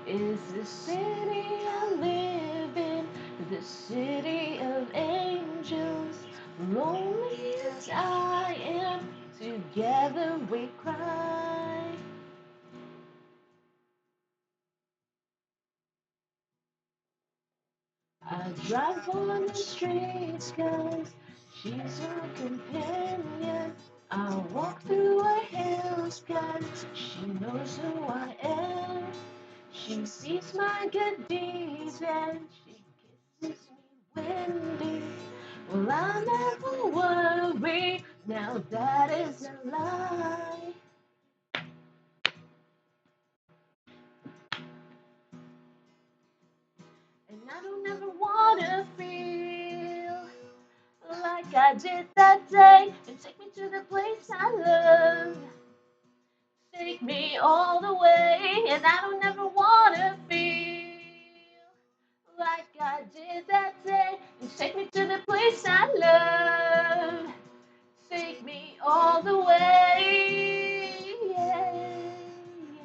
is the city I live in, the city of angels. Lonely as I am, together we cry. I drive on the streets 'cause she's my companion. I walk through her hills 'cause she knows who I am. She sees my good deeds and she kisses me windy. Well, I never worry, now that is a lie. And I don't ever wanna feel like I did that day. And take me to the place I love. Take me all the way. And I don't ever wanna feel like I did that day. And take me to the place I love. Take me all the way. Yeah, yeah.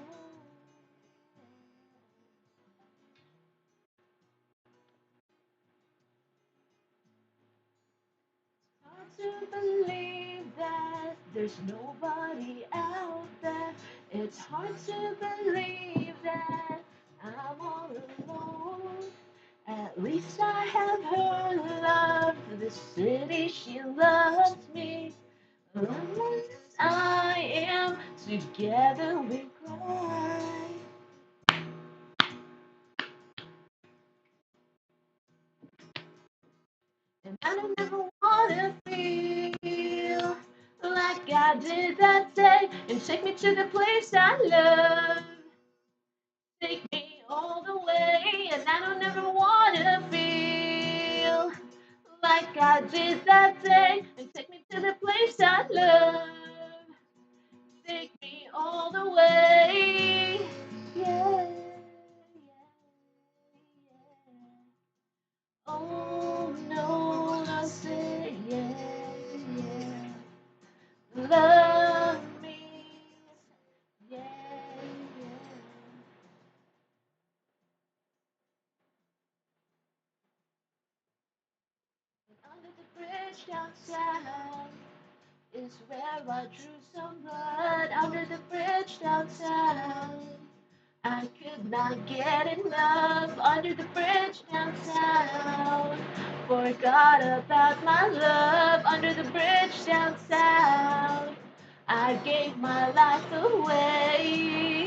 Hard to believe that there's nobody out there. It's hard to believe that I'm all alone. At least I have her love. The city, she loves me. Lonely as I am, together we cry. And I don't ever wanna feel like I did that day. And take me to the place I love. Take me all the way. And I don't ever wanna feel like I did that day. And take me to the place I love. Take me all the way. Yeah, yeah, yeah. Oh no, I say yeah, yeah. Love me, yeah, yeah. And under the bridge downtown is where I drew some blood. Under the bridge downtown, I could not get enough. Under the bridge downtown, forgot about my love. Under the bridge downtown, I gave my life away.